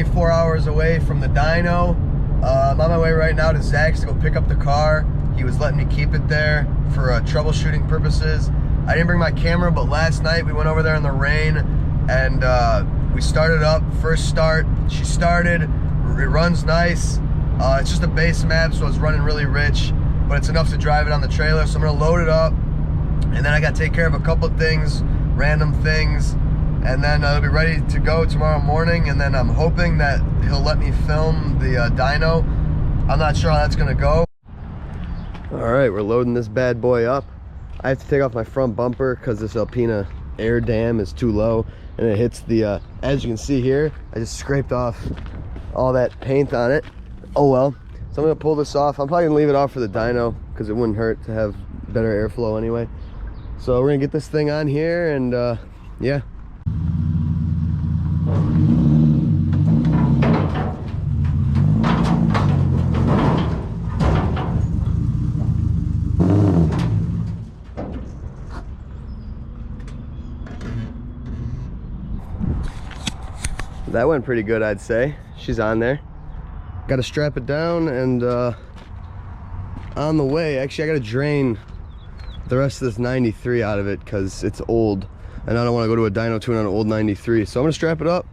24 hours away from the dyno. I'm on my way right now to Zach's to go pick up the car. He was letting me keep it there for troubleshooting purposes. I didn't bring my camera, but last night we went over there in the rain and we started up. First start, she started. It runs nice. It's just a base map, so it's running really rich, but it's enough to drive it on the trailer. So I'm gonna load it up, and then I gotta take care of a couple of things, random things, and then it'll be ready to go tomorrow morning. And then I'm hoping that he'll let me film the dyno. I'm not sure how that's gonna go. All right, we're loading this bad boy up. I have to take off my front bumper because this Alpina air dam is too low, and it hits the, as you can see here, I just scraped off all that paint on it. Oh well. So I'm gonna pull this off. I'm probably gonna leave it off for the dyno because it wouldn't hurt to have better airflow anyway. So we're gonna get this thing on here and yeah. That went pretty good, I'd say. She's on there. Got to strap it down and on the way, actually I got to drain the rest of this 93 out of it because it's old and I don't want to go to a dyno tune on an old 93. So I'm going to strap it up,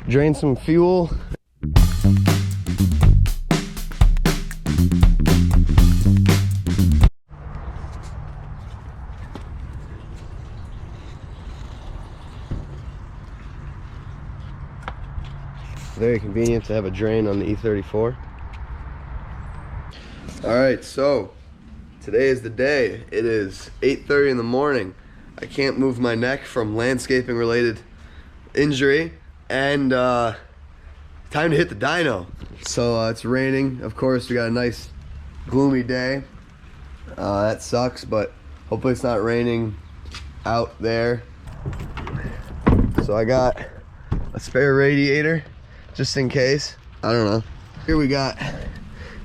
drain some fuel. Very convenient to have a drain on the E34. All right, so today is the day. It is 8:30 in the morning. I can't move my neck from landscaping related injury, and time to hit the dyno. So it's raining, of course. We got a nice gloomy day. That sucks, but hopefully it's not raining out there. So I got a spare radiator just in case. I don't know. Here we got,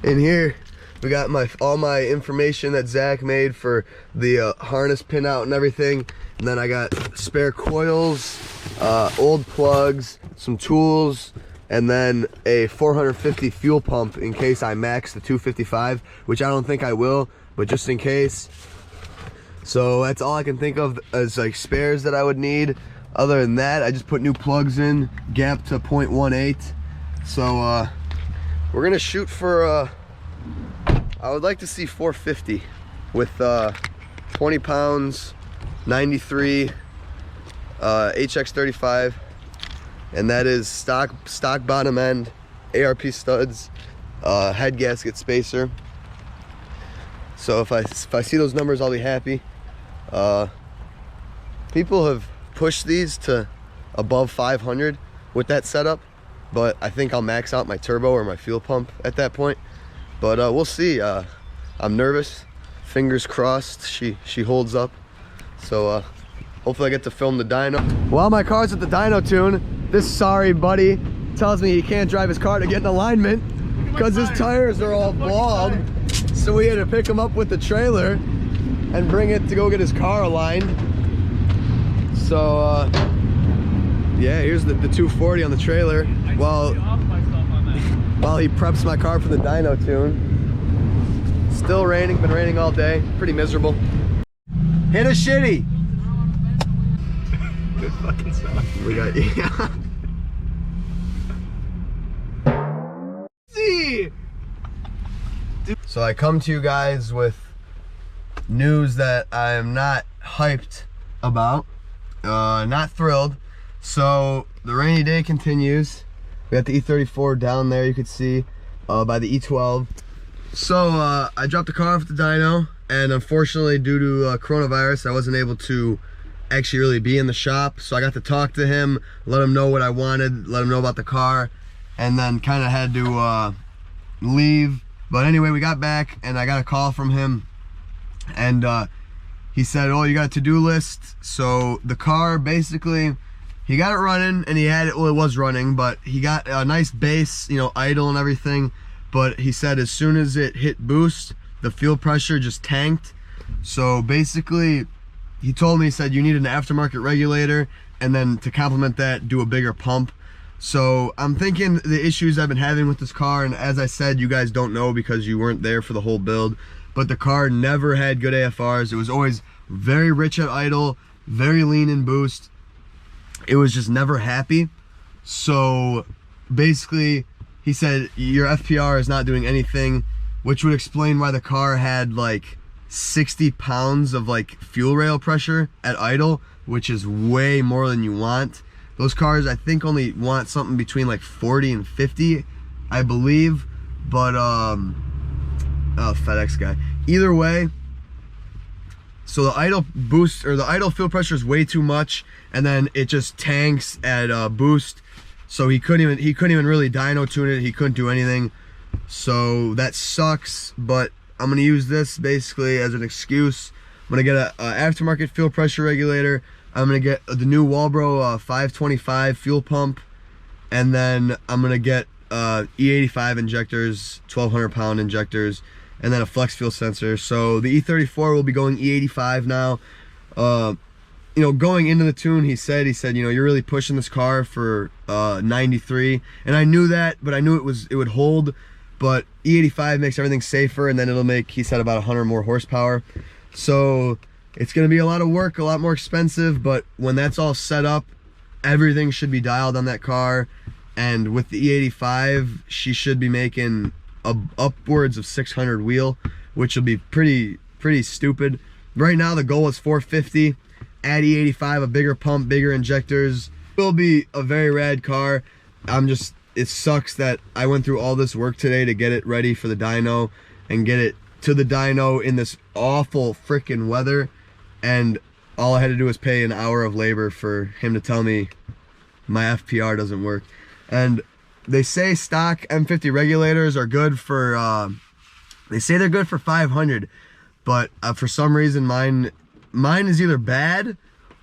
in here, we got all my information that Zach made for the harness pinout and everything. And then I got spare coils, old plugs, some tools, and then a 450 fuel pump in case I max the 255, which I don't think I will, but just in case. So that's all I can think of as like spares that I would need. Other than that, I just put new plugs in, gap to 0.18. So we're gonna shoot for, I would like to see 450 with 20 pounds, 93 HX35, and that is stock bottom end, ARP studs, head gasket spacer. So if I see those numbers, I'll be happy. People have pushed these to above 500 with that setup, but I think I'll max out my turbo or my fuel pump at that point. But we'll see. I'm nervous. Fingers crossed she holds up. So hopefully I get to film the dyno. While my car's at the dyno tune, this sorry buddy tells me he can't drive his car to get in alignment because his tires are all bald. So we had to pick him up with the trailer and bring it to go get his car aligned. So yeah, here's the 240 on the trailer while he preps my car for the dyno tune. Still raining, been raining all day, pretty miserable. Hit a shitty. Good fucking stuff. We got, yeah. See. So I come to you guys with news that I am not hyped about, not thrilled. So the rainy day continues. We got the E34 down there, you could see, by the E12. So I dropped the car off at the dyno, and unfortunately due to coronavirus, I wasn't able to actually really be in the shop. So I got to talk to him, let him know what I wanted, let him know about the car, and then kind of had to leave. But anyway, we got back and I got a call from him, and he said, oh, you got a to-do list. So the car, basically, he got it running, and he had it, well, it was running, but he got a nice base, you know, idle and everything. But he said as soon as it hit boost, the fuel pressure just tanked. So basically, he told me, he said you need an aftermarket regulator, and then to complement that, do a bigger pump. So I'm thinking the issues I've been having with this car, and as I said, you guys don't know because you weren't there for the whole build, but the car never had good AFRs. It was always very rich at idle, very lean in boost. It was just never happy. So basically, he said your FPR is not doing anything, which would explain why the car had like 60 pounds of like fuel rail pressure at idle, which is way more than you want. Those cars, I think, only want something between like 40 and 50, I believe. But, oh, FedEx guy. Either way, so the idle boost, or the idle fuel pressure is way too much, and then it just tanks at boost. So he couldn't even really dyno tune it. He couldn't do anything. So that sucks, but I'm gonna use this basically as an excuse. I'm gonna get a aftermarket fuel pressure regulator. I'm gonna get the new Walbro 525 fuel pump, and then I'm gonna get E85 injectors, 1200 pound injectors, and then a flex fuel sensor. So the E34 will be going E85 now. You know, going into the tune, he said, you know, you're really pushing this car for 93, and I knew that, but I knew it would hold. But E85 makes everything safer, and then it'll make, he said, about 100 more horsepower. So it's gonna be a lot of work, a lot more expensive, but when that's all set up, everything should be dialed on that car. And with the E85, she should be making upwards of 600 wheel, which will be pretty stupid. Right now, the goal is 450. Add E85, a bigger pump, bigger injectors. It will be a very rad car. It sucks that I went through all this work today to get it ready for the dyno and get it to the dyno in this awful freaking weather, and all I had to do was pay an hour of labor for him to tell me my FPR doesn't work. And they say stock M50 regulators are good for, they say they're good for 500, but for some reason mine is either bad,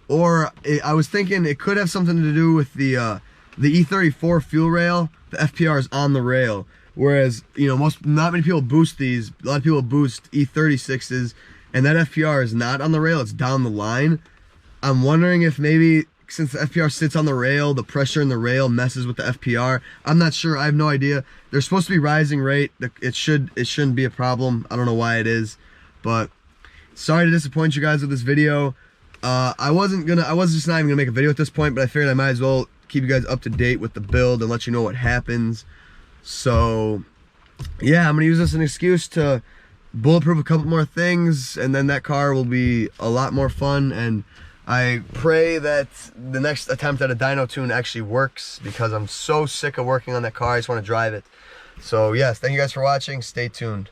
or I was thinking it could have something to do with the E34 fuel rail. The FPR is on the rail, whereas, you know, not many people boost these. A lot of people boost E36s, and that FPR is not on the rail, it's down the line. I'm wondering if maybe since the FPR sits on the rail, the pressure in the rail messes with the FPR. I'm not sure, I have no idea. They're supposed to be rising rate. It shouldn't be a problem. I don't know why it is, but sorry to disappoint you guys with this video. I was just not even gonna make a video at this point, but I figured I might as well keep you guys up to date with the build and let you know what happens. So yeah, I'm gonna use this as an excuse to bulletproof a couple more things, and then that car will be a lot more fun. And I pray that the next attempt at a dyno tune actually works, because I'm so sick of working on that car. I just want to drive it. So yes, thank you guys for watching. Stay tuned.